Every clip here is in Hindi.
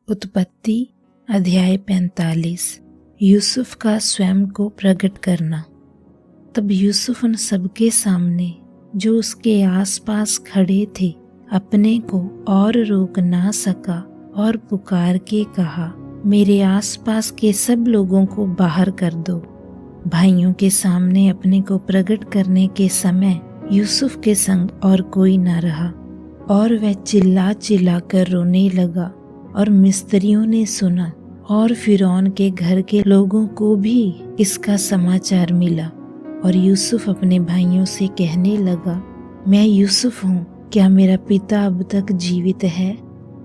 उत्पत्ति अध्याय 45। यूसुफ का स्वयं को प्रकट करना। तब यूसुफ उन सबके सामने जो उसके आसपास खड़े थे अपने को और रोक ना सका और पुकार के कहा, मेरे आसपास के सब लोगों को बाहर कर दो। भाइयों के सामने अपने को प्रकट करने के समय यूसुफ के संग और कोई न रहा और वह चिल्ला चिल्ला कर रोने लगा। और मिस्त्रियों ने सुना और फिरौन के घर के लोगों को भी इसका समाचार मिला। और यूसुफ अपने भाइयों से कहने लगा, मैं यूसुफ हूँ, क्या मेरा पिता अब तक जीवित है?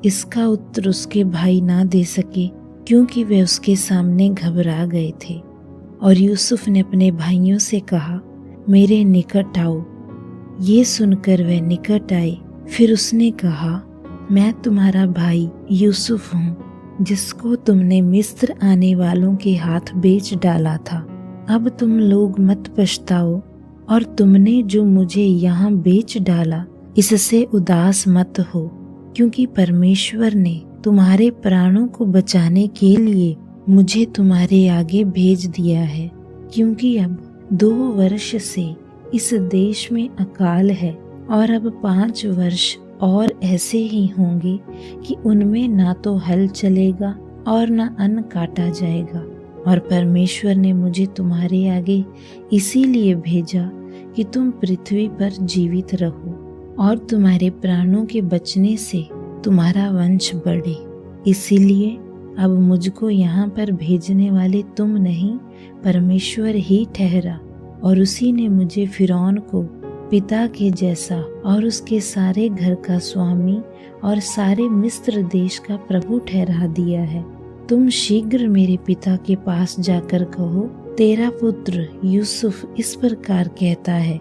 इसका उत्तर उसके भाई ना दे सके क्योंकि वे उसके सामने घबरा गए थे। और यूसुफ ने अपने भाइयों से कहा, मेरे निकट आओ। ये सुनकर वे निकट आए। फिर उसने कहा, मैं तुम्हारा भाई यूसुफ हूँ, जिसको तुमने मिस्र आने वालों के हाथ बेच डाला था। अब तुम लोग मत पछताओ और तुमने जो मुझे यहाँ बेच डाला इससे उदास मत हो, क्योंकि परमेश्वर ने तुम्हारे प्राणों को बचाने के लिए मुझे तुम्हारे आगे भेज दिया है। क्योंकि अब 2 वर्ष से इस देश में अकाल है और अब 5 वर्ष और ऐसे ही होंगे कि उनमें ना तो हल चलेगा और ना अन्न काटा जाएगा। और परमेश्वर ने मुझे तुम्हारे आगे इसीलिए भेजा कि तुम पृथ्वी पर जीवित रहो और तुम्हारे प्राणों के बचने से तुम्हारा वंश बढ़े। इसीलिए अब मुझको यहाँ पर भेजने वाले तुम नहीं, परमेश्वर ही ठहरा। और उसी ने मुझे फिरौन को पिता के जैसा और उसके सारे घर का स्वामी और सारे मिस्र देश का प्रभु ठहरा दिया है। तुम शीघ्र मेरे पिता के पास जाकर कहो, तेरा पुत्र यूसुफ इस प्रकार कहता है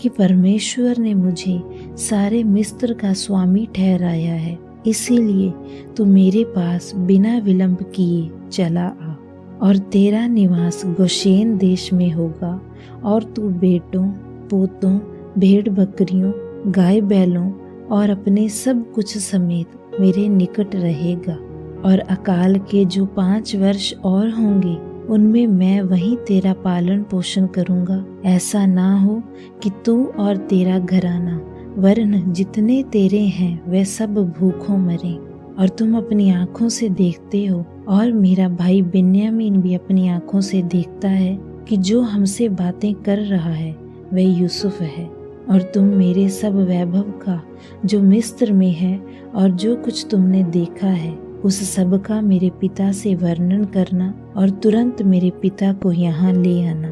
कि परमेश्वर ने मुझे सारे मिस्र का स्वामी ठहराया है। इसीलिए तू मेरे पास बिना विलंब किए चला आ। और तेरा निवास गोशेन देश में होगा और तू बेटों, पोतों, भेड़ बकरियों, गाय बैलों और अपने सब कुछ समेत मेरे निकट रहेगा। और अकाल के जो 5 वर्ष और होंगे उनमें मैं वहीं तेरा पालन पोषण करूंगा। ऐसा ना हो कि तू और तेरा घराना वरन जितने तेरे हैं वे सब भूखों मरें। और तुम अपनी आंखों से देखते हो और मेरा भाई बिन्यामीन भी अपनी आंखों से देखता है कि जो हमसे बातें कर रहा है वह यूसुफ है। और तुम मेरे सब वैभव का जो मिस्र में है और जो कुछ तुमने देखा है उस सब का मेरे पिता से वर्णन करना और तुरंत मेरे पिता को यहाँ ले आना।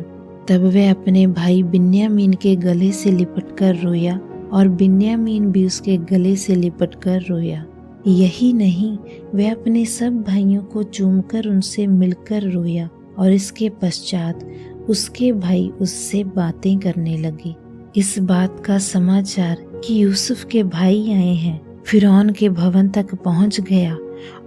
तब वह अपने भाई बिन्यामीन के गले से लिपट कर रोया और बिन्यामीन भी उसके गले से लिपट कर रोया। यही नहीं, वह अपने सब भाइयों को चूमकर उनसे मिलकर रोया। और इसके पश्चात उसके भाई उससे बातें करने लगे। इस बात का समाचार कि यूसुफ के भाई आए हैं फिरौन के भवन तक पहुंच गया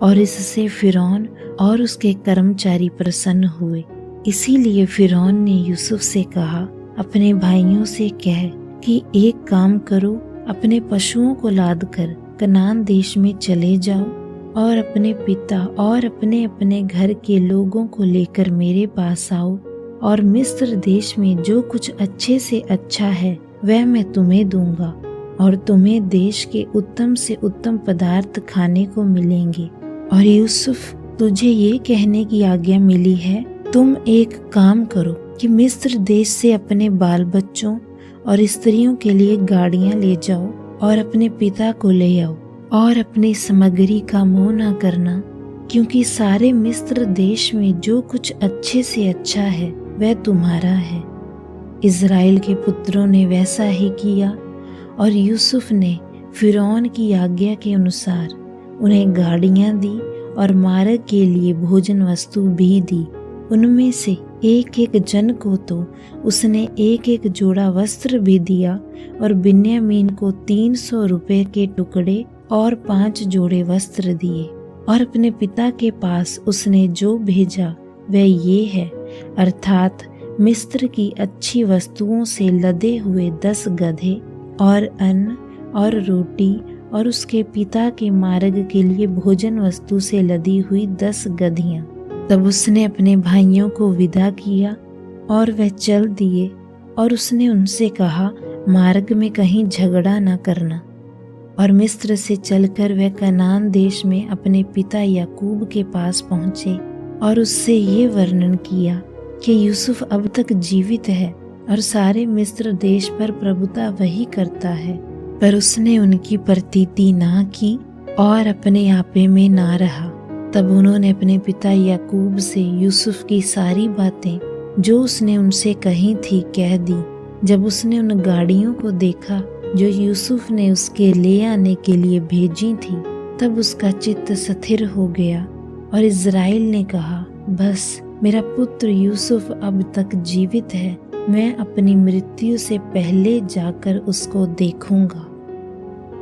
और इससे फिरौन और उसके कर्मचारी प्रसन्न हुए। इसीलिए फिरौन ने यूसुफ से कहा, अपने भाइयों से कह कि एक काम करो, अपने पशुओं को लाद कर कनान देश में चले जाओ और अपने पिता और अपने अपने घर के लोगों को लेकर मेरे पास आओ। और मिस्र देश में जो कुछ अच्छे से अच्छा है वह मैं तुम्हें दूंगा और तुम्हें देश के उत्तम से उत्तम पदार्थ खाने को मिलेंगे। और यूसुफ, तुझे ये कहने की आज्ञा मिली है, तुम एक काम करो कि मिस्र देश से अपने बाल बच्चों और स्त्रियों के लिए गाड़ियां ले जाओ और अपने पिता को ले आओ और अपनी सामग्री का मोह न करना, क्योंकि सारे मिस्र देश में जो कुछ अच्छे से अच्छा है वह तुम्हारा है। इज़राइल के पुत्रों ने वैसा ही किया और यूसुफ ने फिरौन की आज्ञा के अनुसार उन्हें गाड़ियां दी और मार्ग के लिए भोजन वस्तु भी दी। उनमें से एक एक जन को तो उसने एक एक जोड़ा वस्त्र भी दिया और बिन्यामीन को 300 रुपए के टुकड़े और 5 जोड़े वस्त्र दिए। और अपने पिता के पास उसने जो भेजा वह ये है, अर्थात मिस्र की अच्छी वस्तुओं से लदे हुए 10 गधे और अन्न और रोटी और उसके पिता के मार्ग के लिए भोजन वस्तु से लदी हुई 10 गदहियां। तब उसने अपने भाइयों को विदा किया और वह चल दिए, और उसने उनसे कहा, मार्ग में कहीं झगड़ा न करना। और मिस्र से चलकर वह कनान देश में अपने पिता याकूब के पास पहुंचे और उससे ये वर्णन किया कि यूसुफ अब तक जीवित है और सारे मिस्र देश पर प्रभुता वही करता है। पर उसने उनकी प्रतीति ना की और अपने आपे में ना रहा। तब उन्होंने अपने पिता याकूब से यूसुफ की सारी बातें जो उसने उनसे कही थी कह दी। जब उसने उन गाड़ियों को देखा जो यूसुफ ने उसके ले आने के लिए भेजी थी, तब उसका चित्त स्थिर हो गया और इज़राइल ने कहा, बस मेरा पुत्र यूसुफ अब तक जीवित है, मैं अपनी मृत्यु से पहले जाकर उसको देखूंगा।